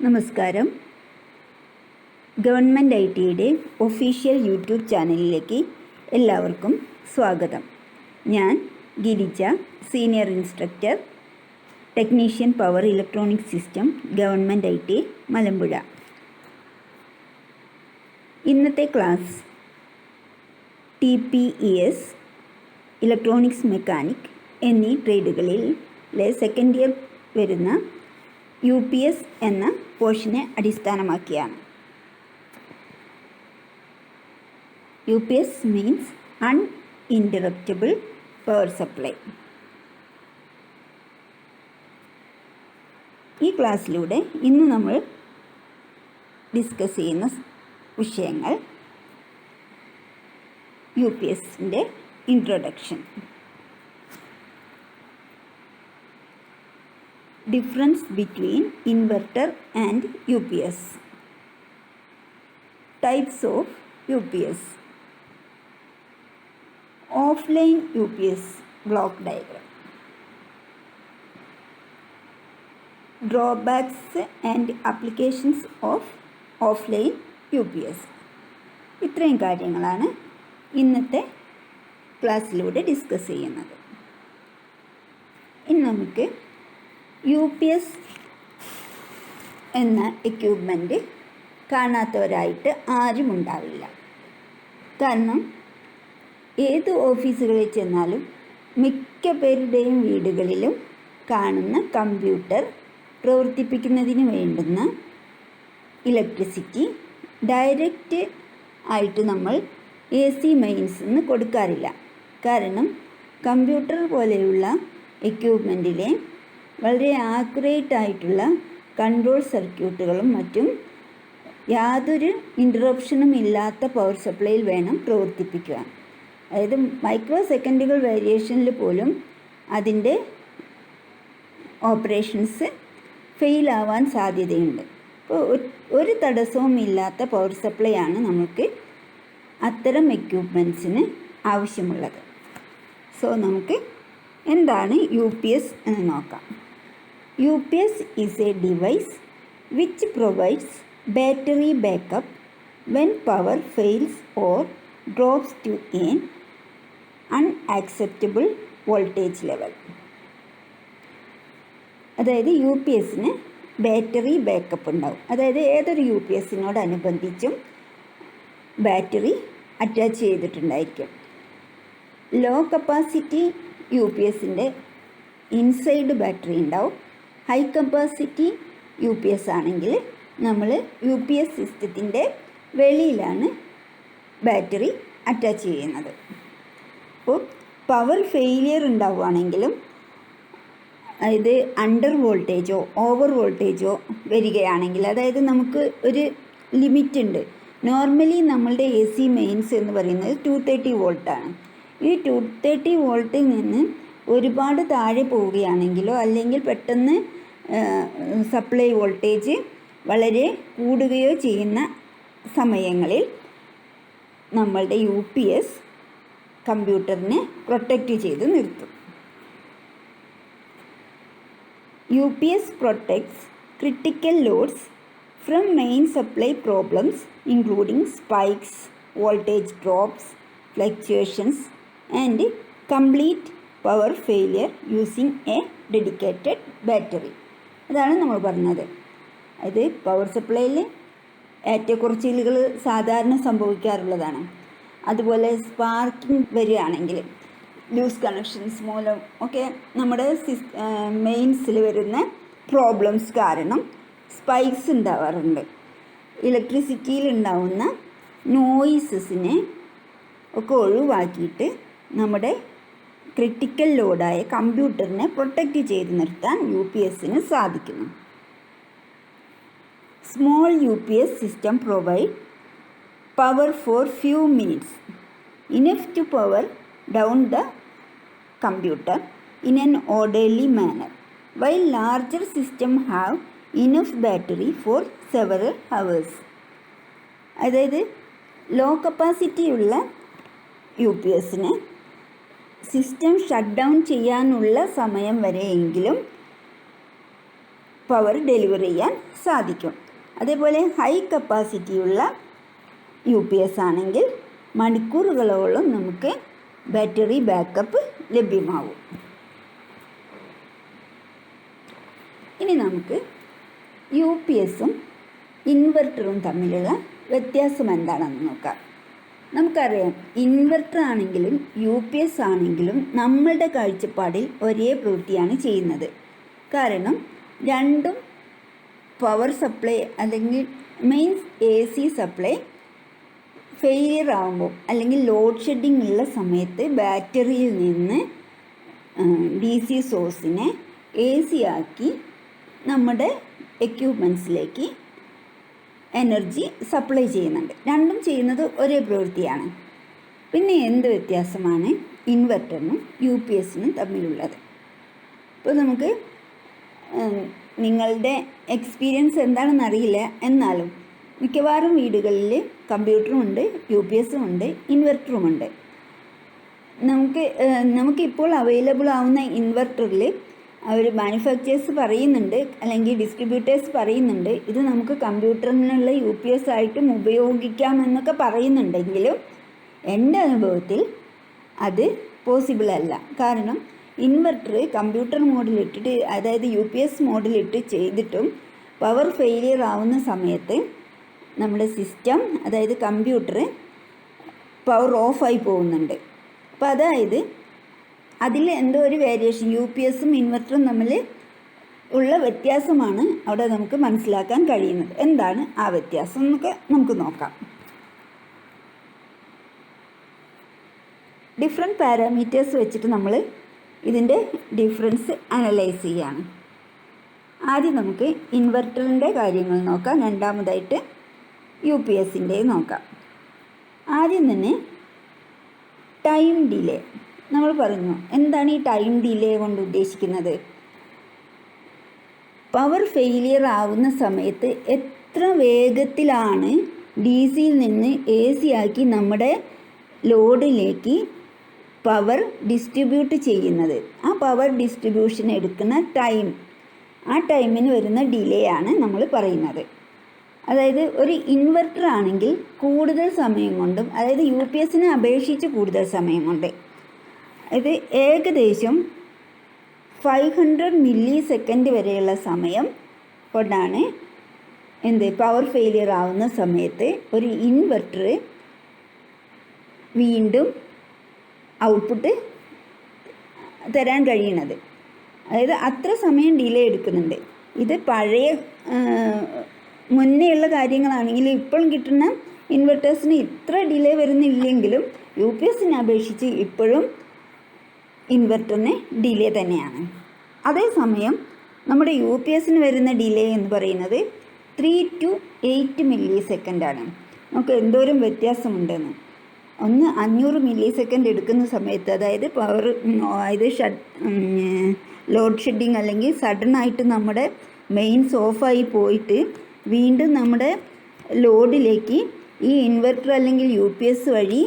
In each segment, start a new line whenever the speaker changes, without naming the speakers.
നമസ്കാരം. Government IT-യുടെ official YouTube ചാനലിലേക്ക് എല്ലാവർക്കും സ്വാഗതം. ഞാൻ Girija, senior instructor, technician power electronic system, government IT, Malampuzha. ഇന്നത്തെ ക്ലാസ് TPES, ഇലക്ട്രോണിക്സ് മെക്കാനിക് എന്നീ ട്രേഡുകളിലെ സെക്കൻഡ് ഇയർ വരുന്ന UPS എന്ന പോർഷനെ അടിസ്ഥാനമാക്കിയാണ്. UPS means അൺഇൻറ്ററപ്റ്റബിൾ power supply. ഈ ക്ലാസ്സിലൂടെ ഇന്ന് നമ്മൾ ഡിസ്കസ് ചെയ്യുന്ന വിഷയങ്ങൾ UPSൻ്റെ introduction, difference between inverter and UPS, types of UPS, offline UPS block diagram, drawbacks and applications of offline UPS. ഇത്രയും കാര്യങ്ങളാണ് ഇന്നത്തെ ക്ലാസ്സിലൂടെ ഡിസ്കസ് ചെയ്യുന്നത്. ഇനി നമുക്ക് UPS എന്ന എക്യുപ്മെൻറ്റ് കാണാത്തവരായിട്ട് ആരും ഉണ്ടാവില്ല. കാരണം ഏത് ഓഫീസുകളിൽ ചെന്നാലും മിക്ക പേരുടെയും വീടുകളിലും കാണുന്ന കമ്പ്യൂട്ടർ പ്രവർത്തിപ്പിക്കുന്നതിന് വേണ്ടുന്ന ഇലക്ട്രിസിറ്റി ഡയറക്റ്റ് ആയിട്ട് നമ്മൾ AC മെയിൻസിന് കൊടുക്കാറില്ല. കാരണം കമ്പ്യൂട്ടർ പോലെയുള്ള എക്യുപ്മെൻറ്റിലെ വളരെ ആക്യുറേറ്റ് ആയിട്ടുള്ള കൺട്രോൾ സർക്യൂട്ടുകളും മറ്റും യാതൊരു ഇൻറ്ററപ്ഷനും ഇല്ലാത്ത പവർ സപ്ലൈയിൽ വേണം പ്രവർത്തിപ്പിക്കുവാൻ. അതായത് മൈക്രോ സെക്കൻഡുകൾ വേരിയേഷനിൽ പോലും അതിൻ്റെ ഓപ്പറേഷൻസ് ഫെയിലാവാൻ സാധ്യതയുണ്ട്. അപ്പോൾ ഒരു തടസ്സവും ഇല്ലാത്ത പവർ സപ്ലൈ ആണ് നമുക്ക് അത്തരം എക്യുപ്മെൻറ്റ്സിന് ആവശ്യമുള്ളത്. സോ നമുക്ക് എന്താണ് UPS എന്ന് നോക്കാം. UPS is a device which provides battery backup when power fails or drops to an unacceptable voltage level. അതായത് UPSന് ബാറ്ററി ബാക്കപ്പ് ഉണ്ടാവും. അതായത് ഏതൊരു UPSനോടനുബന്ധിച്ചും ബാറ്ററി അറ്റാച്ച് ചെയ്തിട്ടുണ്ടായിരിക്കും. ലോ കപ്പാസിറ്റി UPSൻ്റെ ഇൻസൈഡ് ബാറ്ററി ഉണ്ടാവും. ഹൈ കപ്പാസിറ്റി UPS ആണെങ്കിൽ നമ്മൾ UPS സിസ്റ്റത്തിൻ്റെ വെളിയിലാണ് ബാറ്ററി അറ്റാച്ച് ചെയ്യുന്നത്. അപ്പോൾ പവർ ഫെയിലിയർ ഉണ്ടാവുകയാണെങ്കിലും അതായത് അണ്ടർ വോൾട്ടേജോ ഓവർ വോൾട്ടേജോ വരികയാണെങ്കിൽ, അതായത് നമുക്ക് ഒരു ലിമിറ്റ് ഉണ്ട്. നോർമലി നമ്മളുടെ AC മെയിൻസ് എന്ന് പറയുന്നത് 230 വോൾട്ടാണ്. ഈ 230 വോൾട്ടിൽ നിന്ന് ഒരുപാട് താഴെ പോവുകയാണെങ്കിലോ അല്ലെങ്കിൽ പെട്ടെന്ന് സപ്ലൈ വോൾട്ടേജ് വളരെ കൂടുകയോ ചെയ്യുന്ന സമയങ്ങളിൽ നമ്മളുടെ UPS കമ്പ്യൂട്ടറിനെ പ്രൊട്ടക്റ്റ് ചെയ്ത് നിർത്തും. UPS protects critical loads from main supply problems including spikes, voltage drops, fluctuations and complete power failure using a dedicated battery. അതാണ് നമ്മൾ പറഞ്ഞത്. അത് പവർ സപ്ലൈയിൽ ഏറ്റക്കുറച്ചിലുകൾ സാധാരണ സംഭവിക്കാറുള്ളതാണ്. അതുപോലെ സ്പാർക്കിംഗ് വരികയാണെങ്കിൽ ലൂസ് കണക്ഷൻസ് മൂലം ഒക്കെ നമ്മുടെ മെയിൻസിൽ വരുന്ന പ്രോബ്ലംസ് കാരണം സ്പൈക്സ് ഉണ്ടാവാറുണ്ട്. ഇലക്ട്രിസിറ്റിയിൽ ഉണ്ടാവുന്ന നോയിസസിനെ ഒക്കെ ഒഴിവാക്കിയിട്ട് നമ്മുടെ ക്രിട്ടിക്കൽ ലോഡായ കമ്പ്യൂട്ടറിനെ പ്രൊട്ടക്റ്റ് ചെയ്ത് നിർത്താൻ UPSന് സാധിക്കുന്നു. Small UPS system provide power for few minutes, enough to power down the computer in an orderly manner, while larger system have enough battery for several hours. അതായത് ലോ കപ്പാസിറ്റിയുള്ള UPSന് സിസ്റ്റം ഷട്ട് ഡൗൺ ചെയ്യാനുള്ള സമയം വരെയെങ്കിലും power deliver ചെയ്യാൻ സാധിക്കും. അതേപോലെ high കപ്പാസിറ്റിയുള്ള UPS ആണെങ്കിൽ മണിക്കൂറുകളോളം നമുക്ക് ബാറ്ററി ബാക്കപ്പ് ലഭ്യമാവും. ഇനി നമുക്ക് UPSഉം ഇൻവെർട്ടറും തമ്മിലുള്ള വ്യത്യാസം എന്താണെന്ന് നോക്കാം. നമുക്കറിയാം, ഇൻവെർട്ടർ ആണെങ്കിലും UPS ആണെങ്കിലും നമ്മളുടെ കാഴ്ചപ്പാടിൽ ഒരേ പ്രവൃത്തിയാണ് ചെയ്യുന്നത്. കാരണം രണ്ടും പവർ സപ്ലൈ അല്ലെങ്കിൽ മീൻസ് AC സപ്ലൈ ഫെയിലിയർ ആകുമ്പോൾ അല്ലെങ്കിൽ ലോഡ് ഷെഡിങ് ഉള്ള സമയത്ത് ബാറ്ററിയിൽ നിന്ന് DC സോഴ്സിനെ AC ആക്കി നമ്മുടെ എക്യുപ്മെൻറ്റ്സിലേക്ക് എനർജി സപ്ലൈ ചെയ്യുന്നുണ്ട്. രണ്ടും ചെയ്യുന്നത് ഒരേ പ്രവൃത്തിയാണ്. പിന്നെ എന്ത് വ്യത്യാസമാണ് ഇൻവെർട്ടറിനും UPSനും തമ്മിലുള്ളത്? ഇപ്പോൾ നമുക്ക് നിങ്ങളുടെ എക്സ്പീരിയൻസ് എന്താണെന്ന് അറിയില്ല, എന്നാലും മിക്കവാറും വീടുകളിൽ കമ്പ്യൂട്ടറും ഉണ്ട്, UPSഉം ഉണ്ട്, ഇൻവെർട്ടറും ഉണ്ട്. നമുക്കിപ്പോൾ അവൈലബിൾ ആവുന്ന ഇൻവെർട്ടറിൽ അവർ മാനുഫാക്ചേഴ്സ് പറയുന്നുണ്ട്, അല്ലെങ്കിൽ ഡിസ്ട്രിബ്യൂട്ടേഴ്സ് പറയുന്നുണ്ട്, ഇത് നമുക്ക് കമ്പ്യൂട്ടറിനുള്ള UPS ആയിട്ടും ഉപയോഗിക്കാമെന്നൊക്കെ പറയുന്നുണ്ടെങ്കിലും എൻ്റെ അനുഭവത്തിൽ അത് പോസിബിൾ അല്ല. കാരണം ഇൻവെർട്ടർ കമ്പ്യൂട്ടർ മോഡിലിട്ടിട്ട്, അതായത് UPS മോഡിലിട്ട് ചെയ്തിട്ടും പവർ ഫെയിലിയർ ആവുന്ന സമയത്ത് നമ്മുടെ സിസ്റ്റം, അതായത് കമ്പ്യൂട്ടർ പവർ ഓഫായി പോകുന്നുണ്ട്. അപ്പോൾ അതായത് അതിൽ എന്തോ ഒരു വേരിയേഷൻ UPSഉം ഇൻവെർട്ടറും തമ്മിൽ ഉള്ള വ്യത്യാസമാണ് അവിടെ നമുക്ക് മനസ്സിലാക്കാൻ കഴിയുന്നത്. എന്താണ് ആ വ്യത്യാസം എന്നൊക്കെ നമുക്ക് നോക്കാം. ഡിഫറെൻറ്റ് പാരാമീറ്റേഴ്സ് വെച്ചിട്ട് നമ്മൾ ഇതിൻ്റെ ഡിഫറൻസ് അനലൈസ് ചെയ്യുകയാണ്. ആദ്യം നമുക്ക് ഇൻവെർട്ടറിൻ്റെ കാര്യങ്ങൾ നോക്കാം, രണ്ടാമതായിട്ട് UPSൻ്റെ നോക്കാം. ആദ്യം തന്നെ ടൈം ഡിലേ. നമ്മൾ പറഞ്ഞു, എന്താണ് ഈ ടൈം ഡിലേ കൊണ്ട് ഉദ്ദേശിക്കുന്നത്? പവർ ഫെയിലിയർ ആവുന്ന സമയത്ത് എത്ര വേഗത്തിലാണ് DCയിൽ നിന്ന് AC ആക്കി നമ്മുടെ ലോഡിലേക്ക് പവർ ഡിസ്ട്രിബ്യൂട്ട് ചെയ്യുന്നത്, ആ പവർ ഡിസ്ട്രിബ്യൂഷൻ എടുക്കുന്ന ടൈം, ആ ടൈമിന് വരുന്ന ഡിലേ ആണ് നമ്മൾ പറയുന്നത്. അതായത് ഒരു ഇൻവെർട്ടർ ആണെങ്കിൽ കൂടുതൽ സമയം കൊണ്ടും, അതായത് UPSനെ അപേക്ഷിച്ച് കൂടുതൽ സമയം കൊണ്ട്, ഇത് ഏകദേശം 500 മില്ലി സെക്കൻഡ് വരെയുള്ള സമയം കൊണ്ടാണ് പവർ ഫെയിലിയർ ആവുന്ന സമയത്ത് ഒരു ഇൻവെർട്ടർ വീണ്ടും ഔട്ട്പുട്ട് തരാൻ കഴിയുന്നത്. അതായത് അത്ര സമയം ഡിലേ എടുക്കുന്നുണ്ട്. ഇത് പഴയ മുന്നേ ഉള്ള കാര്യങ്ങളാണെങ്കിൽ ഇപ്പോഴും കിട്ടുന്ന ഇൻവെർട്ടേഴ്സിന് ഇത്ര ഡിലേ വരുന്നില്ലെങ്കിലും UPSനെ അപേക്ഷിച്ച് ഇപ്പോഴും ഇൻവെർട്ടറിന് ഡിലേ തന്നെയാണ്. അതേസമയം നമ്മുടെ UPSന് വരുന്ന ഡിലേ എന്ന് പറയുന്നത് 3 to 8 മില്ലി സെക്കൻഡാണ്. നമുക്ക് എന്തോരം വ്യത്യാസമുണ്ടെന്ന്. ഒന്ന് 500 മില്ലി സെക്കൻഡ് എടുക്കുന്ന സമയത്ത്, അതായത് പവർ ലോഡ് ഷെഡിങ് അല്ലെങ്കിൽ സഡനായിട്ട് നമ്മുടെ മെയിൻസ് ഓഫായി പോയിട്ട് വീണ്ടും നമ്മുടെ ലോഡിലേക്ക് ഈ ഇൻവെർട്ടർ അല്ലെങ്കിൽ UPS വഴി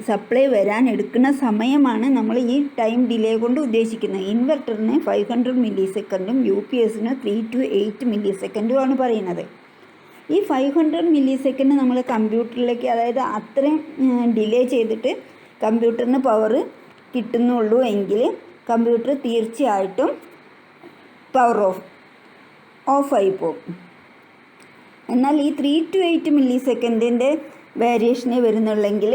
സപ്ലൈ വരാൻ എടുക്കുന്ന സമയമാണ് നമ്മൾ ഈ ടൈം ഡിലേ കൊണ്ട് ഉദ്ദേശിക്കുന്നത്. ഇൻവെർട്ടറിന് 500 മില്ലി സെക്കൻഡും UPSന് 3 to 8 മില്ലി സെക്കൻഡുമാണ് പറയുന്നത്. ഈ 500 മില്ലി സെക്കൻഡ് നമ്മൾ കമ്പ്യൂട്ടറിലേക്ക്, അതായത് അത്രയും ഡിലേ ചെയ്തിട്ട് കമ്പ്യൂട്ടറിന് പവർ കിട്ടുന്നുള്ളൂ എങ്കിൽ കമ്പ്യൂട്ടർ തീർച്ചയായിട്ടും പവർ ഓഫായി പോകും. എന്നാൽ ഈ 3 to 8 മില്ലി സെക്കൻഡിൻ്റെ വേരിയേഷനെ വരുന്നുള്ളെങ്കിൽ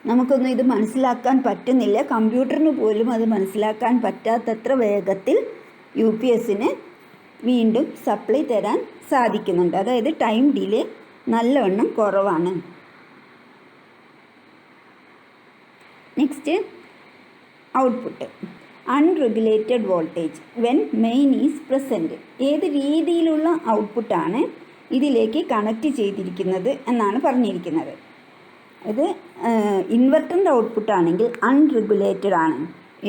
നമുക്കൊന്നും ഇത് മനസ്സിലാക്കാൻ പറ്റുന്നില്ല. കമ്പ്യൂട്ടറിന് പോലും അത് മനസ്സിലാക്കാൻ പറ്റാത്തത്ര വേഗത്തിൽ UPSന് വീണ്ടും സപ്ലൈ തരാൻ സാധിക്കുന്നുണ്ട്. അതായത് ടൈം ഡിലേ നല്ലവണ്ണം കുറവാണ്. Next, output. Unregulated voltage when main is present. ഏത് രീതിയിലുള്ള ഔട്ട്പുട്ടാണ് ഇതിലേക്ക് കണക്റ്റ് ചെയ്തിരിക്കുന്നത് എന്നാണ് പറഞ്ഞിരിക്കുന്നത്. ഇത് ഇൻവെർട്ടറിൻ്റെ ഔട്ട്പുട്ടാണെങ്കിൽ അൺറെഗുലേറ്റഡ് ആണ്.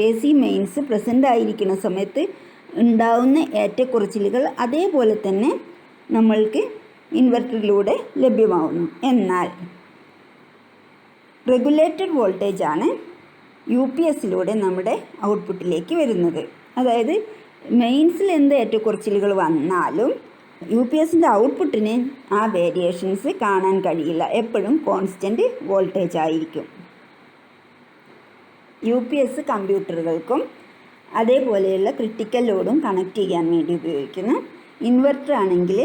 AC മെയിൻസ് പ്രസൻ്റ് ആയിരിക്കുന്ന സമയത്ത് ഉണ്ടാവുന്ന ഏറ്റക്കുറച്ചിലുകൾ അതേപോലെ തന്നെ നമ്മൾക്ക് ഇൻവെർട്ടറിലൂടെ ലഭ്യമാവുന്നു. എന്നാൽ റെഗുലേറ്റഡ് വോൾട്ടേജ് ആണ് UPSലൂടെ നമ്മുടെ ഔട്ട്പുട്ടിലേക്ക് വരുന്നത്. അതായത് മെയിൻസിൽ എന്ത് ഏറ്റക്കുറച്ചിലുകൾ വന്നാലും യു പി എസിൻ്റെ ഔട്ട്പുട്ടിന് ആ വേരിയേഷൻസ് കാണാൻ കഴിയില്ല. എപ്പോഴും കോൺസ്റ്റൻറ്റ് വോൾട്ടേജ് ആയിരിക്കും. യു പി എസ് കമ്പ്യൂട്ടറുകൾക്കും അതേപോലെയുള്ള ക്രിട്ടിക്കൽ ലോഡും കണക്ട് ചെയ്യാൻ വേണ്ടി ഉപയോഗിക്കുന്ന ഇൻവെർട്ടർ ആണെങ്കിൽ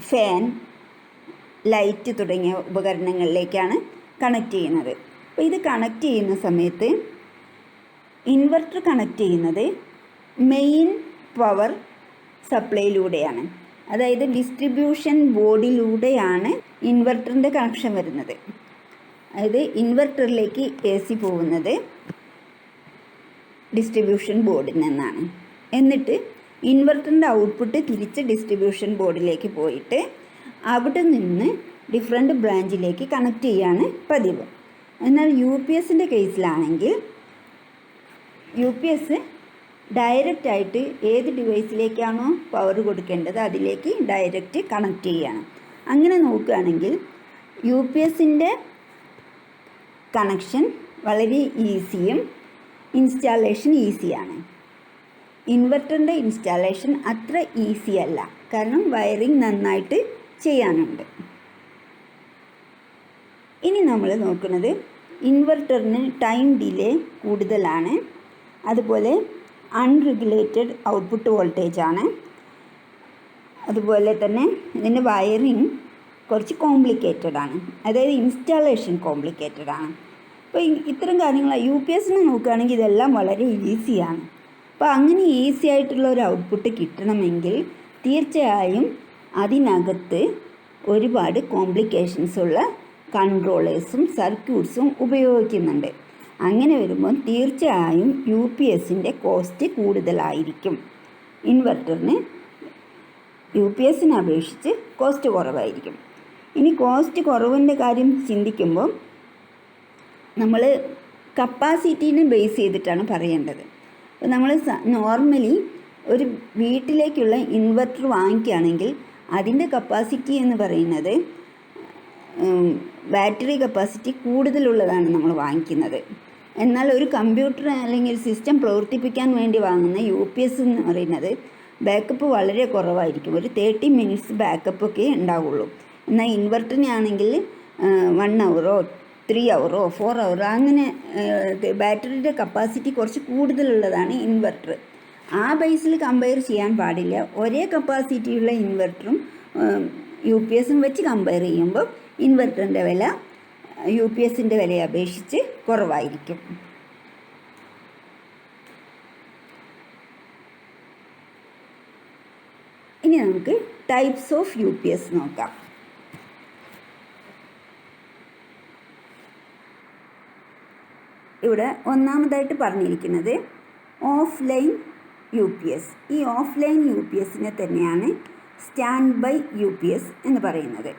ഫാൻ, ലൈറ്റ് തുടങ്ങിയ ഉപകരണങ്ങളിലേക്കാണ് കണക്ട് ചെയ്യുന്നത്. അപ്പോൾ ഇത് കണക്ട് ചെയ്യുന്ന സമയത്ത് ഇൻവെർട്ടർ കണക്ട് ചെയ്യുന്നത് മെയിൻ പവർ സപ്ലൈയിലൂടെയാണ്. അതായത് ഡിസ്ട്രിബ്യൂഷൻ ബോർഡിലൂടെയാണ് ഇൻവെർട്ടറിൻ്റെ കണക്ഷൻ വരുന്നത്. അതായത് ഇൻവെർട്ടറിലേക്ക് AC പോകുന്നത് ഡിസ്ട്രിബ്യൂഷൻ ബോർഡിൽ നിന്നാണ്. എന്നിട്ട് ഇൻവെർട്ടറിൻ്റെ ഔട്ട്പുട്ട് തിരിച്ച് ഡിസ്ട്രിബ്യൂഷൻ ബോർഡിലേക്ക് പോയിട്ട് അവിടെ നിന്ന് ഡിഫറെൻ്റ് ബ്രാഞ്ചിലേക്ക് കണക്ട് ചെയ്യാണ് പതിവ്. എന്നാൽ യു പി എസിൻ്റെ കേസിലാണെങ്കിൽ യു പി എസ് ഡയറക്റ്റായിട്ട് ഏത് ഡിവൈസിലേക്കാണോ പവർ കൊടുക്കേണ്ടത് അതിലേക്ക് ഡയറക്റ്റ് കണക്ട് ചെയ്യാണ്. അങ്ങനെ നോക്കുകയാണെങ്കിൽ യു പി എസിൻ്റെ കണക്ഷൻ വളരെ ഈസിയും ഇൻസ്റ്റാളേഷൻ ഈസിയാണ്. ഇൻവെർട്ടറിൻ്റെ ഇൻസ്റ്റാളേഷൻ അത്ര ഈസി അല്ല, കാരണം വയറിംഗ് നന്നായിട്ട് ചെയ്യാനുണ്ട്. ഇനി നമ്മൾ നോക്കുന്നത് ഇൻവെർട്ടറിന് ടൈം ഡിലേ കൂടുതലാണ്, അതുപോലെ അൺറെഗുലേറ്റഡ് ഔട്ട്പുട്ട് വോൾട്ടേജ് ആണ്. അതുപോലെ തന്നെ ഇതിൻ്റെ വയറിംഗ് കുറച്ച് കോംപ്ലിക്കേറ്റഡ് ആണ്, അതായത് ഇൻസ്റ്റാളേഷൻ കോംപ്ലിക്കേറ്റഡ് ആണ്. അപ്പോൾ ഇത്തരം കാര്യങ്ങൾ യു പി എസിനെ നോക്കുകയാണെങ്കിൽ ഇതെല്ലാം വളരെ ഈസിയാണ്. അപ്പോൾ അങ്ങനെ ഈസി ആയിട്ടുള്ള ഒരു ഔട്ട്പുട്ട് കിട്ടണമെങ്കിൽ തീർച്ചയായും അതിനകത്ത് ഒരുപാട് കോംപ്ലിക്കേഷൻസ് ഉള്ള കൺട്രോളേഴ്സും സർക്യൂട്ട്സും ഉപയോഗിക്കുന്നുണ്ട്. അങ്ങനെ വരുമ്പോൾ തീർച്ചയായും യു പി എസിൻ്റെ കോസ്റ്റ് കൂടുതലായിരിക്കും. ഇൻവെർട്ടറിന് യു പി എസിനെ അപേക്ഷിച്ച് കോസ്റ്റ് കുറവായിരിക്കും. ഇനി കോസ്റ്റ് കുറവിൻ്റെ കാര്യം ചിന്തിക്കുമ്പോൾ നമ്മൾ കപ്പാസിറ്റീനെ ബേസ് ചെയ്തിട്ടാണ് പറയേണ്ടത്. അപ്പോൾ നമ്മൾ നോർമലി ഒരു വീട്ടിലേക്കുള്ള ഇൻവെർട്ടർ വാങ്ങിക്കുകയാണെങ്കിൽ അതിൻ്റെ കപ്പാസിറ്റി എന്ന് പറയുന്നത് ബാറ്ററി കപ്പാസിറ്റി കൂടുതലുള്ളതാണ് നമ്മൾ വാങ്ങിക്കുന്നത്. എന്നാൽ ഒരു കമ്പ്യൂട്ടർ അല്ലെങ്കിൽ സിസ്റ്റം പ്രവർത്തിപ്പിക്കാൻ വേണ്ടി വാങ്ങുന്ന യു പി എസ് എന്ന് പറയുന്നത് ബാക്കപ്പ് വളരെ കുറവായിരിക്കും. ഒരു 30 മിനിറ്റ്സ് ബാക്കപ്പൊക്കെ ഉണ്ടാവുള്ളൂ. എന്നാൽ ഇൻവെർട്ടറിനാണെങ്കിൽ 1 hour 3 hour 4 hour അങ്ങനെ ബാറ്ററിയുടെ കപ്പാസിറ്റി കുറച്ച് കൂടുതലുള്ളതാണ് ഇൻവെർട്ടർ. ആ ബേസിൽ കമ്പയർ ചെയ്യാൻ പാടില്ല. ഒരേ കപ്പാസിറ്റിയുള്ള ഇൻവെർട്ടറും യു പി എസും വെച്ച് കമ്പയർ ചെയ്യുമ്പോൾ ഇൻവെർട്ടറിൻ്റെ വില യു പി എസിൻ്റെ വിലയെ അപേക്ഷിച്ച് കുറവായിരിക്കും. ഇനി നമുക്ക് types of U P S നോക്കാം. ഇവിടെ ഒന്നാമതായിട്ട് പറഞ്ഞിരിക്കുന്നത് offline U P S. ഈ ഓഫ് ലൈൻ യു പി എസിനെ തന്നെയാണ് stand by U P S എന്ന് പറയുന്നത്.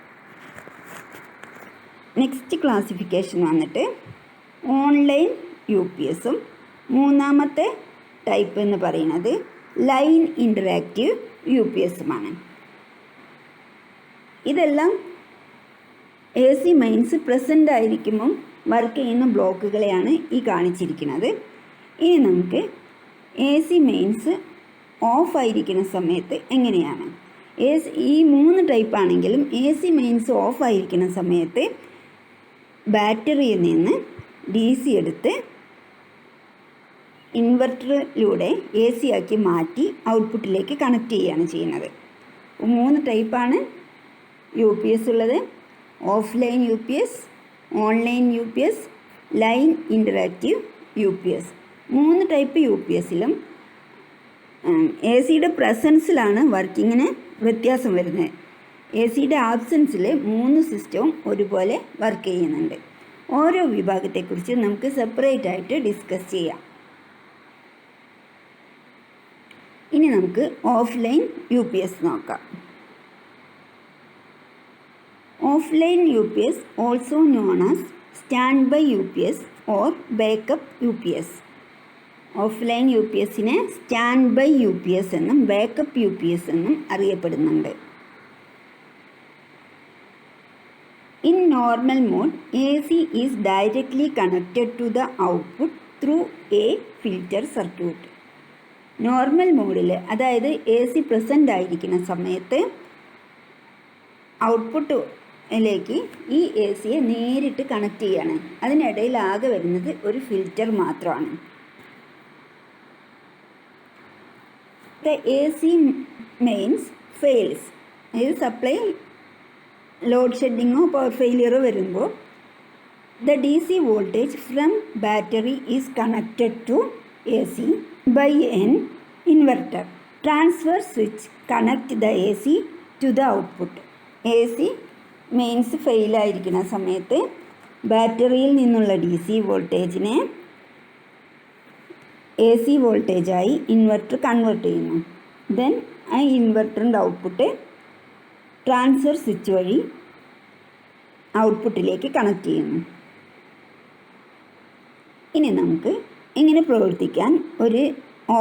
നെക്സ്റ്റ് ക്ലാസിഫിക്കേഷൻ വന്നിട്ട് ഓൺലൈൻ യു പി എസും, മൂന്നാമത്തെ ടൈപ്പ് എന്ന് പറയുന്നത് ലൈൻ ഇൻ്ററാക്റ്റീവ് യു പി എസുമാണ്. ഇതെല്ലാം എ സി മെയിൻസ് പ്രസൻ്റ് ആയിരിക്കുമ്പം വർക്ക് ചെയ്യുന്ന ബ്ലോക്കുകളെയാണ് ഈ കാണിച്ചിരിക്കുന്നത്. ഇനി നമുക്ക് എ സി മെയിൻസ് ഓഫായിരിക്കുന്ന സമയത്ത് എങ്ങനെയാണ് ഈ 3 ടൈപ്പാണെങ്കിലും എ സി മെയിൻസ് ഓഫായിരിക്കുന്ന സമയത്ത് ബാറ്ററിയിൽ നിന്ന് DC എടുത്ത് ഇൻവെർട്ടറിലൂടെ എ സി ആക്കി മാറ്റി ഔട്ട്പുട്ടിലേക്ക് കണക്ട് ചെയ്യുകയാണ് ചെയ്യുന്നത്. 3 ടൈപ്പാണ് യു പി എസ് ഉള്ളത്: offline U P S, online U P S, line interactive U P S. 3 type U P എസിലും എ സിയുടെ പ്രസൻസിലാണ് വർക്കിങ്ങിന് വ്യത്യാസം വരുന്നത്. എ സിയുടെ ആബ്സെൻസിൽ 3 സിസ്റ്റവും ഒരുപോലെ വർക്ക് ചെയ്യുന്നുണ്ട്. ഓരോ വിഭാഗത്തെക്കുറിച്ച് നമുക്ക് സെപ്പറേറ്റ് ആയിട്ട് ഡിസ്കസ് ചെയ്യാം. ഇനി നമുക്ക് ഓഫ്ലൈൻ യു പി എസ് നോക്കാം. Offline U P S also known as stand by U P S or backup U P S. Offline U P എസിനെ stand by U P S എന്നും backup U P S എന്നും അറിയപ്പെടുന്നുണ്ട്. In normal mode, AC is directly connected to the output through a filter circuit. Normal മോഡിൽ, അതായത് A C present ആയിരിക്കുന്ന സമയത്ത് ഔട്ട്പുട്ടിലേക്ക് ഈ എ സിയെ നേരിട്ട് കണക്ട് ചെയ്യാണ്. അതിനിടയിൽ ആകെ വരുന്നത് ഒരു ഫിൽറ്റർ മാത്രമാണ്. The A C mains fails, അതായത് സപ്ലൈ ലോഡ് ഷെഡിങ്ങോ പവർ ഫെയിലിയറോ വരുമ്പോൾ the DC voltage from battery is connected to AC by an inverter. Transfer switch connect the AC to the output. AC mains ഫെയിലായിരിക്കുന്ന സമയത്ത് ബാറ്ററിയിൽ നിന്നുള്ള DC വോൾട്ടേജിനെ AC വോൾട്ടേജായി inverter convert ചെയ്യുന്നു. Then ആ ഇൻവെർട്ടറിൻ്റെ ഔട്ട്പുട്ട് ട്രാൻസ്ഫർ സ്വിച്ച് വഴി ഔട്ട്പുട്ടിലേക്ക് കണക്ട് ചെയ്യുന്നു. ഇനി നമുക്ക് ഇങ്ങനെ പ്രവർത്തിക്കാൻ ഒരു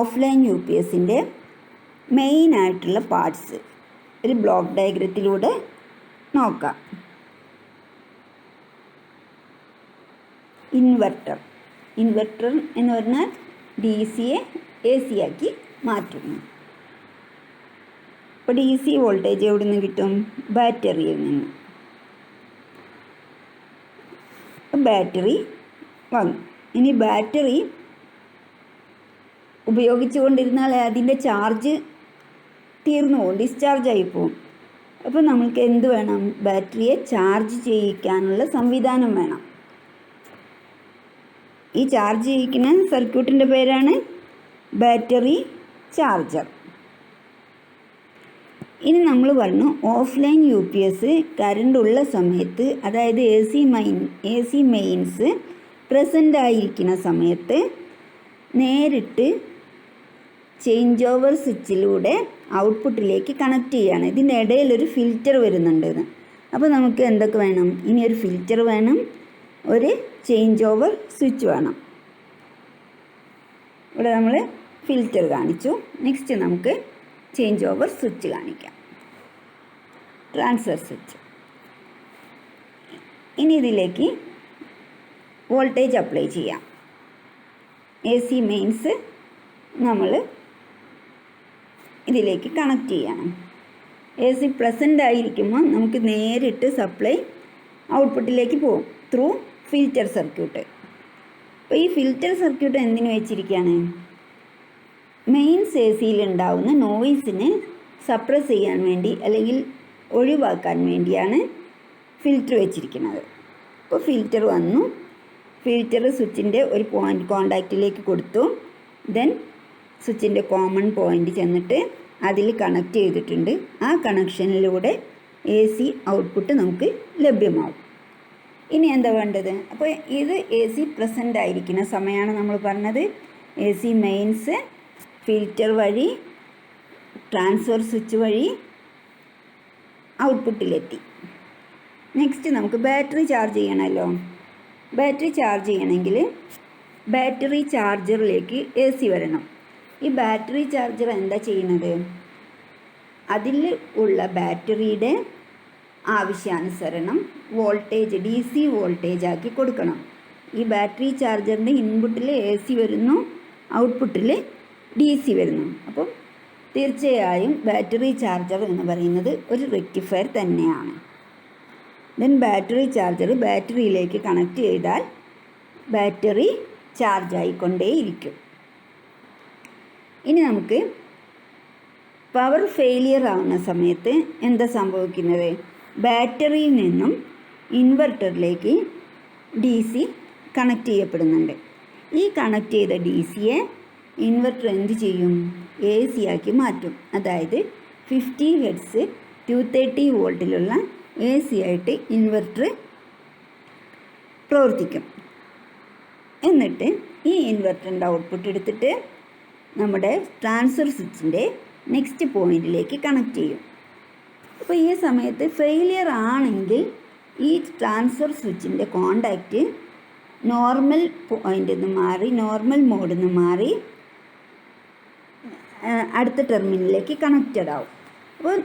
ഓഫ്ലൈൻ യു പി എസിൻ്റെ മെയിനായിട്ടുള്ള പാർട്സ് ഒരു ബ്ലോക്ക് ഡയഗ്രത്തിലൂടെ നോക്കാം. ഇൻവെർട്ടർ എന്ന് പറഞ്ഞാൽ ഡി സിയെ എ സി ആക്കി മാറ്റുന്നു. അപ്പോൾ ഡി സി വോൾട്ടേജ് എവിടെ നിന്ന് കിട്ടും? ബാറ്ററിയിൽ നിന്ന്. ബാറ്ററി വന്നു. ഇനി ബാറ്ററി ഉപയോഗിച്ചു കൊണ്ടിരുന്നാൽ അതിൻ്റെ ചാർജ് തീർന്നു പോകും, ഡിസ്ചാർജ് ആയി പോകും. അപ്പോൾ നമ്മൾക്ക് എന്ത് വേണം? ബാറ്ററിയെ ചാർജ് ചെയ്യിക്കാനുള്ള സംവിധാനം വേണം. ഈ ചാർജ് ചെയ്യിക്കുന്ന സർക്യൂട്ടിൻ്റെ പേരാണ് ബാറ്ററി ചാർജർ. ഇനി നമ്മൾ പറഞ്ഞു offline U P S current ഉള്ള സമയത്ത്, അതായത് എ സി മെയിൻസ് പ്രസൻ്റ് ആയിരിക്കുന്ന സമയത്ത് നേരിട്ട് ചേഞ്ച് ഓവർ സ്വിച്ചിലൂടെ ഔട്ട്പുട്ടിലേക്ക് കണക്ട് ചെയ്യുകയാണ്. ഇതിൻ്റെ ഇടയിലൊരു ഫിൽറ്റർ വരുന്നുണ്ടെന്ന്. അപ്പോൾ നമുക്ക് എന്തൊക്കെ വേണം? ഇനി ഒരു ഫിൽറ്റർ വേണം, ഒരു ചേഞ്ച് ഓവർ സ്വിച്ച് വേണം. ഇവിടെ നമ്മൾ ഫിൽറ്റർ കാണിച്ചു. നെക്സ്റ്റ് നമുക്ക് ചേഞ്ച് ഓവർ സ്വിച്ച് കാണിക്കാം, ട്രാൻസ്ഫർ സ്വിച്ച്. ഇനി ഇതിലേക്ക് വോൾട്ടേജ് അപ്ലൈ ചെയ്യാം. എ സി മെയിൻസ് നമ്മൾ ഇതിലേക്ക് കണക്ട് ചെയ്യണം. എ സി പ്രസൻ്റ് ആയിരിക്കുമ്പോൾ നമുക്ക് നേരിട്ട് സപ്ലൈ ഔട്ട്പുട്ടിലേക്ക് പോകും ത്രൂ ഫിൽറ്റർ സർക്യൂട്ട്. അപ്പോൾ ഈ ഫിൽറ്റർ സർക്യൂട്ട് എന്തിനു വെച്ചിരിക്കുകയാണ്? മെയിൻസ് എ സിയിൽ ഉണ്ടാവുന്ന നോയ്സിനെ സപ്രസ് ചെയ്യാൻ വേണ്ടി അല്ലെങ്കിൽ ഒഴിവാക്കാൻ വേണ്ടിയാണ് ഫിൽറ്റർ വെച്ചിരിക്കുന്നത്. അപ്പോൾ ഫിൽറ്റർ വന്നു, ഫിൽറ്റർ സ്വിച്ചിൻ്റെ ഒരു പോയിൻ്റ് കോണ്ടാക്റ്റിലേക്ക് കൊടുത്തു. ദെൻ സ്വിച്ചിൻ്റെ കോമൺ പോയിൻ്റ് ചെന്നിട്ട് അതിൽ കണക്ട് ചെയ്തിട്ടുണ്ട്. ആ കണക്ഷനിലൂടെ എ സി ഔട്ട്പുട്ട് നമുക്ക് ലഭ്യമാവും. ഇനി എന്താ വേണ്ടത്? അപ്പോൾ ഇത് എ സി പ്രസൻ്റ് ആയിരിക്കുന്ന സമയമാണ് നമ്മൾ പറഞ്ഞത്. എ സി മെയിൻസ് ഫിൽറ്റർ വഴി ട്രാൻസ്ഫർ സ്വിച്ച് വഴി ഔട്ട്പുട്ടിലെത്തി. നെക്സ്റ്റ് നമുക്ക് ബാറ്ററി ചാർജ് ചെയ്യണമല്ലോ. ബാറ്ററി ചാർജ് ചെയ്യണമെങ്കിൽ ബാറ്ററി ചാർജറിലേക്ക് എ സി വരണം. ഈ ബാറ്ററി ചാർജർ എന്താ ചെയ്യുന്നത്? അതിൽ ഉള്ള ബാറ്ററിയുടെ ആവശ്യാനുസരണം വോൾട്ടേജ് ഡി സി വോൾട്ടേജ് ആക്കി കൊടുക്കണം. ഈ ബാറ്ററി ചാർജറിൻ്റെ ഇൻപുട്ടിൽ എ സി വരുന്നു, ഔട്ട്പുട്ടിൽ ഡി സി വരുന്നു. അപ്പം തീർച്ചയായും ബാറ്ററി ചാർജർ എന്ന് പറയുന്നത് ഒരു റെക്ടിഫയർ തന്നെയാണ്. ദെൻ ബാറ്ററി ചാർജർ ബാറ്ററിയിലേക്ക് കണക്ട് ചെയ്താൽ ബാറ്ററി ചാർജ് ആയിക്കൊണ്ടേയിരിക്കും. ഇനി നമുക്ക് പവർ ഫെയിലിയർ ആവുന്ന സമയത്ത് എന്താ സംഭവിക്കുന്നത്? ബാറ്ററിയിൽ നിന്നും ഇൻവെർട്ടറിലേക്ക് ഡി സി കണക്ട് ചെയ്യപ്പെടുന്നുണ്ട്. ഈ കണക്ട് ചെയ്ത ഡി സിയെ ഇൻവെർട്ടർ എന്ത് ചെയ്യും? എ സി ആക്കി മാറ്റും. അതായത് 50 ഹെർട്സ് 230 വോൾട്ടിലുള്ള എ സി ആയിട്ട് ഇൻവെർട്ടർ പ്രവർത്തിക്കും. എന്നിട്ട് ഈ ഇൻവെർട്ടറിൻ്റെ ഔട്ട്പുട്ട് എടുത്തിട്ട് നമ്മുടെ ട്രാൻസ്ഫർ സ്വിച്ചിൻ്റെ നെക്സ്റ്റ് പോയിൻറ്റിലേക്ക് കണക്ട് ചെയ്യും. അപ്പോൾ ഈ സമയത്ത് ഫെയിലിയർ ആണെങ്കിൽ ഈ ട്രാൻസ്ഫർ സ്വിച്ചിൻ്റെ കോണ്ടാക്റ്റ് നോർമൽ പോയിൻ്റിൽ നിന്ന് മാറി, നോർമൽ മോഡിൽ നിന്ന് മാറി അടുത്ത ടെർമിനലിലേക്ക് കണക്റ്റഡ് ആവും. അപ്പോൾ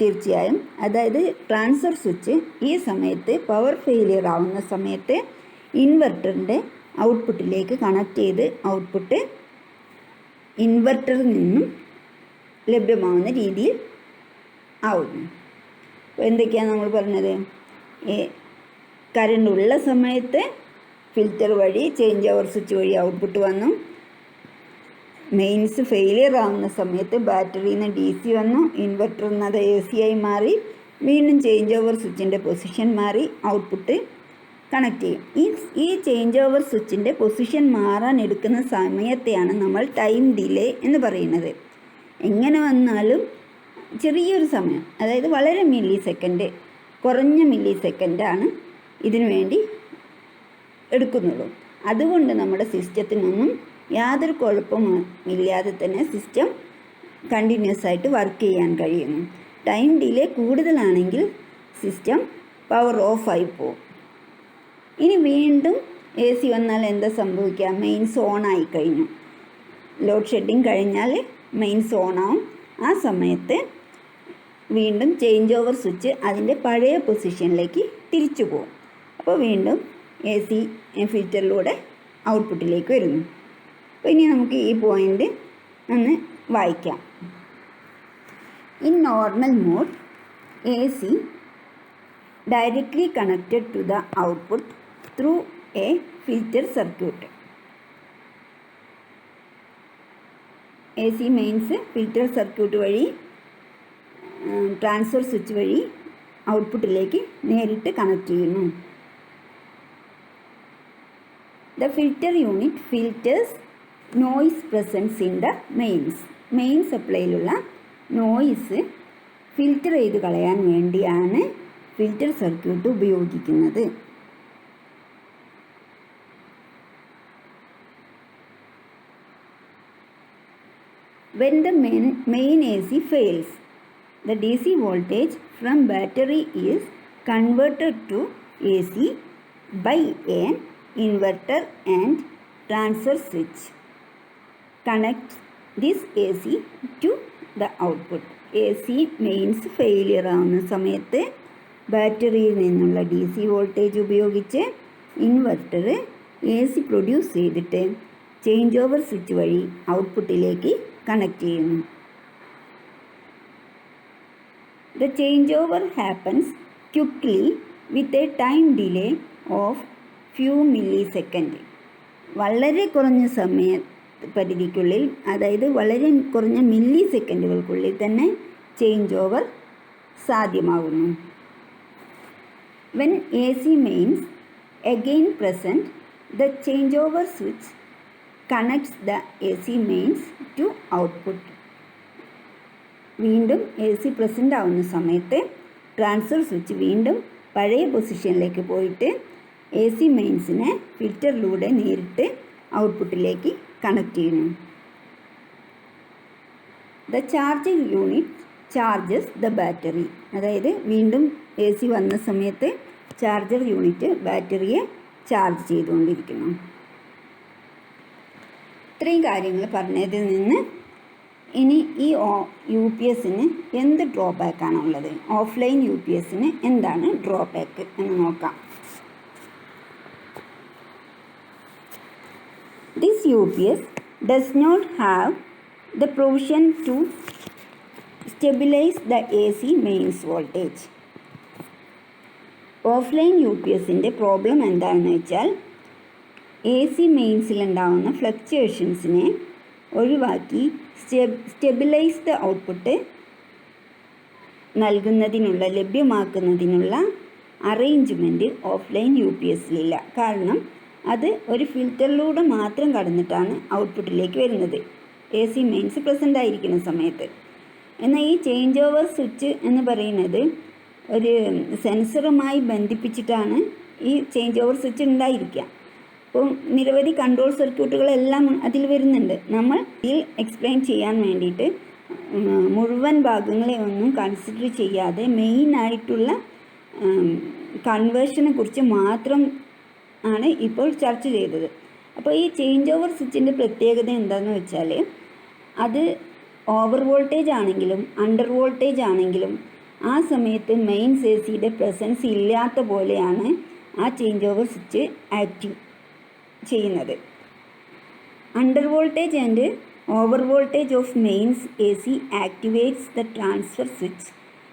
തീർച്ചയായും അതായത് ട്രാൻസ്ഫർ സ്വിച്ച് ഈ സമയത്ത് പവർ ഫെയിലിയർ ആവുന്ന സമയത്ത് ഇൻവെർട്ടറിൻ്റെ ഔട്ട്പുട്ടിലേക്ക് കണക്ട് ചെയ്ത് ഔട്ട്പുട്ട് ഇൻവെർട്ടറിൽ നിന്നും ലഭ്യമാവുന്ന രീതിയിൽ ആവുന്നു. അപ്പോൾ എന്തൊക്കെയാണ് നമ്മൾ പറഞ്ഞത്? കറണ്ട് ഉള്ള സമയത്ത് ഫിൽറ്റർ വഴി ചേഞ്ച് ഓവർ സ്വിച്ച് വഴി ഔട്ട്പുട്ട് വന്നു. മെയിൻസ് ഫെയിലിയർ ആവുന്ന സമയത്ത് ബാറ്ററിയിൽ നിന്ന് DC വന്നു, ഇൻവെർട്ടറിൽ നിന്ന് അത് AC ആയി മാറി, വീണ്ടും ചേഞ്ച് ഓവർ സ്വിച്ചിൻ്റെ പൊസിഷൻ മാറി ഔട്ട്പുട്ട് കണക്ട് ചെയ്യും. ഈ ചേഞ്ച് ഓവർ സ്വിച്ചിൻ്റെ പൊസിഷൻ മാറാൻ എടുക്കുന്ന സമയത്തെയാണ് നമ്മൾ ടൈം ഡിലേ എന്ന് പറയുന്നത്. എങ്ങനെ വന്നാലും ചെറിയൊരു സമയം, അതായത് വളരെ കുറഞ്ഞ മില്ലി സെക്കൻഡാണ് ഇതിനു വേണ്ടി എടുക്കുന്നുള്ളൂ. അതുകൊണ്ട് നമ്മുടെ സിസ്റ്റത്തിനൊന്നും യാതൊരു കുഴപ്പമില്ലാതെ തന്നെ സിസ്റ്റം കണ്ടിന്യൂസ് ആയിട്ട് വർക്ക് ചെയ്യാൻ കഴിയുന്നു. ടൈം ഡിലേ കൂടുതലാണെങ്കിൽ സിസ്റ്റം പവർ ഓഫ് ആയി പോകും. ഇനി വീണ്ടും AC വന്നാൽ എന്താ സംഭവിക്കുക? മെയിൻസ് ഓൺ ആയി കഴിഞ്ഞു. ലോഡ് ഷെഡിങ് കഴിഞ്ഞാൽ മെയിൻസ് ഓണാവും. ആ സമയത്ത് വീണ്ടും ചേഞ്ച് ഓവർ സ്വിച്ച് അതിൻ്റെ പഴയ പൊസിഷനിലേക്ക് തിരിച്ചു പോകും. അപ്പോൾ വീണ്ടും AC ഫിൽറ്ററിലൂടെ ഔട്ട്പുട്ടിലേക്ക് വരുന്നു. അപ്പോൾ ഇനി നമുക്ക് ഈ പോയിൻ്റ് ഒന്ന് വായിക്കാം. In normal mode AC directly connected to the output through a filter circuit. AC mains filter circuit വഴി ട്രാൻസ്ഫർ സ്വിച്ച് വഴി ഔട്ട്പുട്ടിലേക്ക് നേരിട്ട് കണക്ട് ചെയ്യുന്നു. The filter unit filters noise presence in the main സപ്ലൈയിലുള്ള നോയ്സ് ഫിൽറ്റർ ചെയ്ത് കളയാൻ വേണ്ടിയാണ് filter circuit ഉപയോഗിക്കുന്നത്. When the main AC fails, the DC voltage from battery is converted to AC by an inverter and transfer switch connects this AC to the output. AC mains failure ആവുന്ന സമയത്ത് ബാറ്ററിയിൽ നിന്നുള്ള DC voltage ഉപയോഗിച്ച് inverter AC produce ചെയ്തിട്ട് change over switch വഴി ഔട്ട്പുട്ടിലേക്ക് connect ചെയ്യുന്നു. The changeover happens quickly with a time delay of few milliseconds. വളരെ കുറഞ്ഞ സമയ പരിധിക്കുള്ളിൽ, അതായത് വളരെ കുറഞ്ഞ മില്ലി സെക്കൻഡുകൾക്കുള്ളിൽ തന്നെ ചേഞ്ച് ഓവർ സാധ്യമാകുന്നു. When AC mains again present, the changeover switch connects the AC mains to output. വീണ്ടും AC പ്രസൻ്റ് ആവുന്ന സമയത്ത് ട്രാൻസ്ഫർ സ്വിച്ച് വീണ്ടും പഴയ പൊസിഷനിലേക്ക് പോയിട്ട് AC മെയിൻസിനെ ഫിൽറ്ററിലൂടെ നേരിട്ട് ഔട്ട്പുട്ടിലേക്ക് കണക്ട് ചെയ്യുന്നു. The charging unit charges the battery. അതായത് വീണ്ടും AC വന്ന സമയത്ത് ചാർജർ യൂണിറ്റ് ബാറ്ററിയെ ചാർജ് ചെയ്തുകൊണ്ടിരിക്കുന്നു. ഇത്രയും കാര്യങ്ങൾ പറഞ്ഞതിൽ നിന്ന് ഇനി ഈ UPSന് എന്ത് ഡ്രോബാക്കാണുള്ളത്, ഓഫ്ലൈൻ UPSന് എന്താണ് ഡ്രോബാക്ക് എന്ന് നോക്കാം. This UPS does not have the provision to stabilize the AC mains voltage. Offline UPSൻ്റെ പ്രോബ്ലം എന്താണെന്ന് വെച്ചാൽ AC മെയിൻസിലുണ്ടാവുന്ന ഫ്ലക്ച്വേഷൻസിനെ ഒഴിവാക്കി സ്റ്റെബിലൈസ്ഡ് ഔട്ട്പുട്ട് ലഭ്യമാക്കുന്നതിനുള്ള അറേഞ്ച്മെൻറ്റ് ഓഫ്ലൈൻ UPSലില്ല. കാരണം അത് ഒരു ഫിൽറ്ററിലൂടെ മാത്രം കടന്നിട്ടാണ് ഔട്ട്പുട്ടിലേക്ക് വരുന്നത് AC മെയിൻസ് പ്രസൻ്റ് ആയിരിക്കുന്ന സമയത്ത്. എന്നാൽ ഈ ചേഞ്ച് ഓവർ സ്വിച്ച് എന്ന് പറയുന്നത് ഒരു സെൻസറുമായി ബന്ധിപ്പിച്ചിട്ടാണ് ഈ ചേഞ്ച് ഓവർ സ്വിച്ച് ഉണ്ടായിരിക്കുക. അപ്പോൾ നിരവധി കൺട്രോൾ സർക്യൂട്ടുകളെല്ലാം അതിൽ വരുന്നുണ്ട്. നമ്മൾ ഇതിൽ എക്സ്പ്ലെയിൻ ചെയ്യാൻ വേണ്ടിയിട്ട് മുഴുവൻ ഭാഗങ്ങളെ ഒന്നും കൺസിഡർ ചെയ്യാതെ മെയിനായിട്ടുള്ള കൺവേർഷനെ കുറിച്ച് മാത്രം ആണ് ഇപ്പോൾ ചർച്ച ചെയ്തത്. അപ്പോൾ ഈ ചേഞ്ച് ഓവർ സ്വിച്ചിൻ്റെ പ്രത്യേകത എന്താണെന്ന് വെച്ചാൽ അത് ഓവർ വോൾട്ടേജ് ആണെങ്കിലും അണ്ടർ വോൾട്ടേജ് ആണെങ്കിലും ആ സമയത്ത് മെയിൻസ് ACയുടെ പ്രസൻസ് ഇല്ലാത്ത പോലെയാണ് ആ ചേഞ്ച് ഓവർ സ്വിച്ച് ആക്റ്റീവ് ചെയ്യുന്നത്. Under voltage and Over voltage of mains AC activates the transfer switch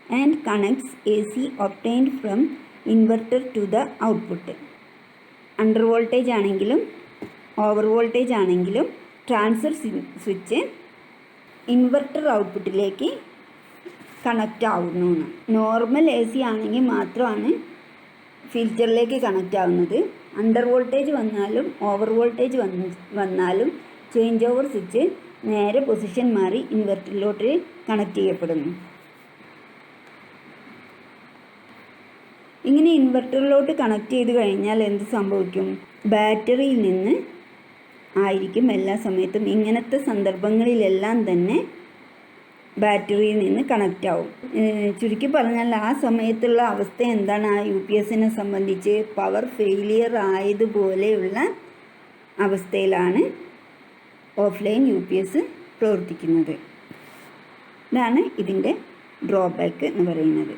and connects AC obtained from inverter to the output. Under voltage ആണെങ്കിലും over voltage ആണെങ്കിലും transfer switch inverter ഔട്ട്പുട്ടിലേക്ക് connect ആവുന്നു. Normal A C ആണെങ്കിൽ മാത്രമാണ് ഫിൽറ്ററിലേക്ക് connect ആവുന്നത്. Under voltage വന്നാലും over voltage വന്നാലും change over switch നേരെ പൊസിഷൻ മാറി ഇൻവെർട്ടറിലോട്ട് കണക്റ്റ് ചെയ്യപ്പെടുന്നു. ഇങ്ങനെ ഇൻവെർട്ടറിലോട്ട് കണക്ട് ചെയ്ത് കഴിഞ്ഞാൽ എന്ത് സംഭവിക്കും? ബാറ്ററിയിൽ നിന്ന് ആയിരിക്കും എല്ലാ സമയത്തും. ഇങ്ങനത്തെ സന്ദർഭങ്ങളിലെല്ലാം തന്നെ ബാറ്ററിയിൽ നിന്ന് കണക്റ്റ് ആവും. ചുരുക്കി പറഞ്ഞാൽ ആ സമയത്തുള്ള അവസ്ഥ എന്താണ്? ആ യു പി എസിനെ സംബന്ധിച്ച് പവർ ഫെയിലിയർ ആയതുപോലെയുള്ള അവസ്ഥയിലാണ് ഓഫ്ലൈൻ യു പി എസ് പ്രവർത്തിക്കുന്നത്. ഇതാണ് ഇതിൻ്റെ ഡ്രോബാക്ക് എന്ന് പറയുന്നത്.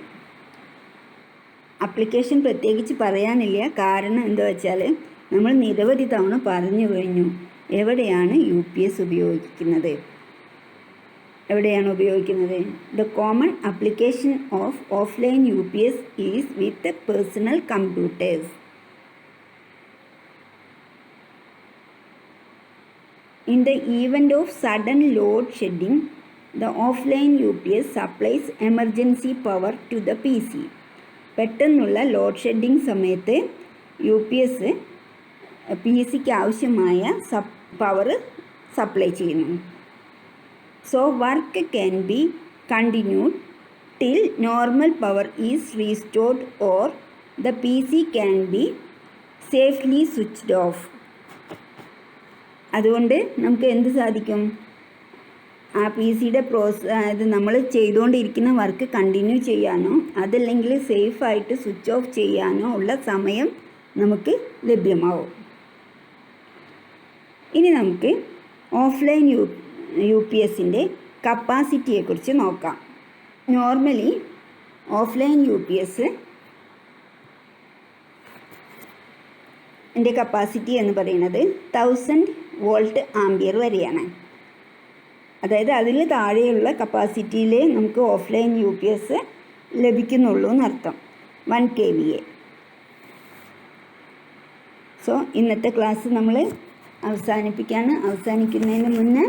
അപ്ലിക്കേഷൻ പ്രത്യേകിച്ച് പറയാനില്ല. കാരണം എന്താ വെച്ചാൽ നമ്മൾ നിരവധി തവണ പറഞ്ഞു കഴിഞ്ഞു എവിടെയാണ് യു പി എസ് ഉപയോഗിക്കുന്നത്. The common application of offline U P S is with personal computers. In the event of sudden load shedding, the offline UPS supplies emergency power to the PC. പെട്ടെന്നുള്ള load shedding സമയത്ത് U P S P സിക്ക് ആവശ്യമായ power supply ചെയ്യുന്നു. So work can be continued till normal power is restored or the P C can be safely switched off. അതുകൊണ്ട് നമുക്ക് എന്ത് സാധിക്കും? ആ പി സിയുടെ അത് നമ്മൾ ചെയ്തുകൊണ്ടിരിക്കുന്ന വർക്ക് കണ്ടിന്യൂ ചെയ്യാനോ അതല്ലെങ്കിൽ സേഫായിട്ട് സ്വിച്ച് ഓഫ് ചെയ്യാനോ ഉള്ള സമയം നമുക്ക് ലഭ്യമാവും. ഇനി നമുക്ക് ഓഫ്ലൈൻ യു പി എസിൻ്റെ കപ്പാസിറ്റിയെക്കുറിച്ച് നോക്കാം. നോർമലി ഓഫ്ലൈൻ യു പി എസിൻ്റെ കപ്പാസിറ്റി എന്ന് പറയുന്നത് 1000 വോൾട്ട് ആംപിയർ വരെയാണ്. അതായത് അതിൽ താഴെയുള്ള കപ്പാസിറ്റിയിൽ നമുക്ക് ഓഫ്ലൈൻ യു പി എസ് ലഭിക്കുന്നുള്ളൂ എന്നർത്ഥം. 1 kVA. സോ ഇന്നത്തെ ക്ലാസ് നമ്മൾ അവസാനിക്കുന്നതിന് മുന്നേ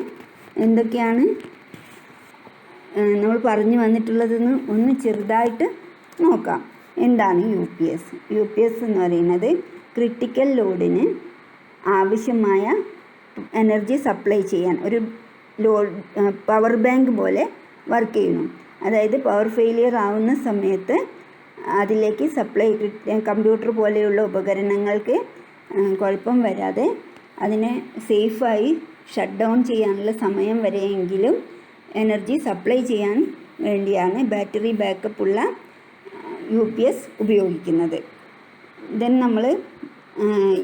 എന്തൊക്കെയാണ് നമ്മൾ പറഞ്ഞു വന്നിട്ടുള്ളതെന്ന് ഒന്ന് ചെറുതായിട്ട് നോക്കാം. എന്താണ് U P S? U P S എന്ന് പറയുന്നത് ക്രിട്ടിക്കൽ ലോഡിന് ആവശ്യമായ എനർജി സപ്ലൈ ചെയ്യാൻ ഒരു പവർ ബാങ്ക് പോലെ വർക്ക് ചെയ്യുന്നു. അതായത് പവർ ഫെയിലിയർ ആവുന്ന സമയത്ത് അതിലേക്ക് സപ്ലൈ കമ്പ്യൂട്ടർ പോലെയുള്ള ഉപകരണങ്ങൾക്ക് കുഴപ്പം വരാതെ അതിനെ സേഫായി ഷട്ട് ഡൗൺ ചെയ്യാനുള്ള സമയം വരെയെങ്കിലും എനർജി സപ്ലൈ ചെയ്യാൻ വേണ്ടിയാണ് ബാറ്ററി ബാക്കപ്പ് ഉള്ള യു പി എസ് ഉപയോഗിക്കുന്നത്. ദെൻ നമ്മൾ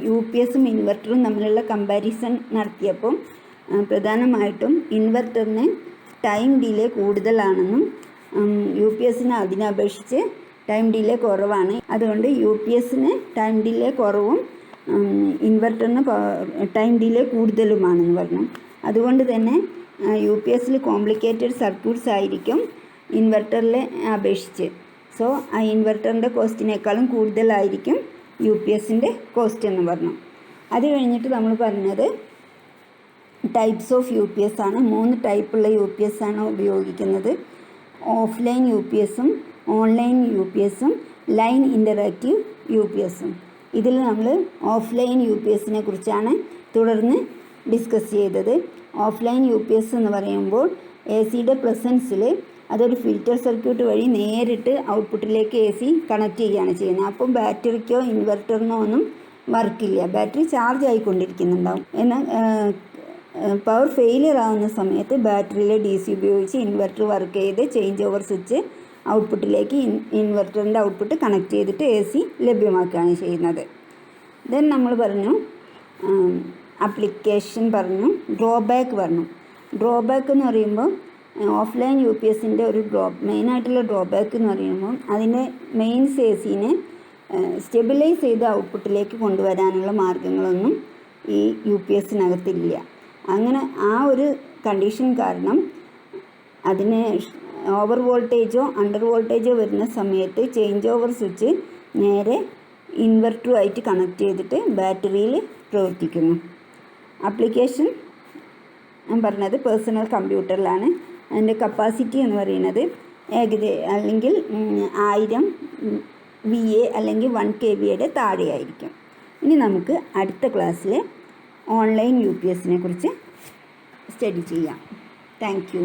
യു പി എസും ഇൻവെർട്ടറും തമ്മിലുള്ള കമ്പാരിസൺ നടത്തിയപ്പം പ്രധാനമായിട്ടും ഇൻവെർട്ടറിന് ടൈം ഡിലേ കൂടുതലാണെന്നും യു പി എസിന് അതിനപേക്ഷിച്ച് ടൈം ഡിലേ കുറവാണ്. അതുകൊണ്ട് യു പി എസിന് ടൈം ഡിലേ കുറവും ഇൻവെർട്ടറിന് ടൈം ഡിലേ കൂടുതലുമാണെന്ന് പറഞ്ഞു. അതുകൊണ്ട് തന്നെ യു പി എസിൽ കോംപ്ലിക്കേറ്റഡ് സർക്യൂട്ട്സ് ആയിരിക്കും ഇൻവെർട്ടറിലെ അപേക്ഷിച്ച്. സോ ആ ഇൻവെർട്ടറിൻ്റെ കോസ്റ്റിനേക്കാളും കൂടുതലായിരിക്കും യു പി എസിൻ്റെ കോസ്റ്റ് എന്ന് പറഞ്ഞു. അത് കഴിഞ്ഞിട്ട് നമ്മൾ പറഞ്ഞത് types of U P S ആണ്. 3 ടൈപ്പുള്ള യു പി എസ് ആണ് ഉപയോഗിക്കുന്നത്. ഓഫ്ലൈൻ യു പി എസും ഓൺലൈൻ യു പി എസും ലൈൻ ഇൻ്ററാക്റ്റീവ് യു പി എസും. ഇതിൽ നമ്മൾ ഓഫ്ലൈൻ യു പി എസിനെ കുറിച്ചാണ് തുടർന്ന് ഡിസ്കസ് ചെയ്തത്. ഓഫ്ലൈൻ യു പി എസ് എന്ന് പറയുമ്പോൾ എ സിയുടെ പ്രസൻസിൽ അതൊരു ഫിൽറ്റർ സർക്യൂട്ട് വഴി നേരിട്ട് ഔട്ട്പുട്ടിലേക്ക് എ സി കണക്ട് ചെയ്യുകയാണ് ചെയ്യുന്നത്. അപ്പം ബാറ്ററിക്കോ ഇൻവെർട്ടറിനോ ഒന്നും വർക്കില്ല. Battery charge ആയിക്കൊണ്ടിരിക്കുന്നുണ്ടാവും. എന്നാൽ പവർ ഫെയിലിയർ ആവുന്ന സമയത്ത് ബാറ്ററിയിലെ ഡി സി ഉപയോഗിച്ച് ഇൻവെർട്ടർ വർക്ക് ചെയ്ത് ചേഞ്ച് ഓവർ സ്വിച്ച് ഔട്ട്പുട്ടിലേക്ക് ഇൻവെർട്ടറിൻ്റെ ഔട്ട്പുട്ട് കണക്ട് ചെയ്തിട്ട് എ സി ലഭ്യമാക്കുകയാണ് ചെയ്യുന്നത്. ദെൻ നമ്മൾ പറഞ്ഞു ആപ്ലിക്കേഷൻ പറഞ്ഞു, ഡ്രോബാക്ക് പറഞ്ഞു. ഡ്രോബാക്ക് എന്ന് പറയുമ്പോൾ ഓഫ്ലൈൻ യു പി എസിൻ്റെ ഒരു മെയിനായിട്ടുള്ള ഡ്രോബാക്ക് എന്ന് പറയുമ്പോൾ അതിൻ്റെ മെയിൻസ് എ സിനെ സ്റ്റെബിലൈസ് ചെയ്ത് ഔട്ട്പുട്ടിലേക്ക് കൊണ്ടുവരാനുള്ള മാർഗ്ഗങ്ങളൊന്നും ഈ യു പി എസിനകത്തില്ല. അങ്ങനെ ആ ഒരു കണ്ടീഷൻ കാരണം അതിന് ഓവർ വോൾട്ടേജോ അണ്ടർ വോൾട്ടേജോ വരുന്ന സമയത്ത് ചേഞ്ച് ഓവർ സ്വിച്ച് നേരെ ഇൻവെർട്ടറുമായിട്ട് കണക്ട് ചെയ്തിട്ട് ബാറ്ററിയിൽ പ്രവർത്തിക്കുന്നു. ആപ്ലിക്കേഷൻ ഞാൻ പറഞ്ഞത് പേഴ്സണൽ കമ്പ്യൂട്ടറിലാണ്. അതിൻ്റെ കപ്പാസിറ്റി എന്ന് പറയുന്നത് അല്ലെങ്കിൽ 1000 VA അല്ലെങ്കിൽ 1 kVയുടെ താഴെയായിരിക്കും. ഇനി നമുക്ക് അടുത്ത ക്ലാസ്സിൽ ഓൺലൈൻ UPSനെ കുറിച്ച് സ്റ്റഡി ചെയ്യാം. Thank you.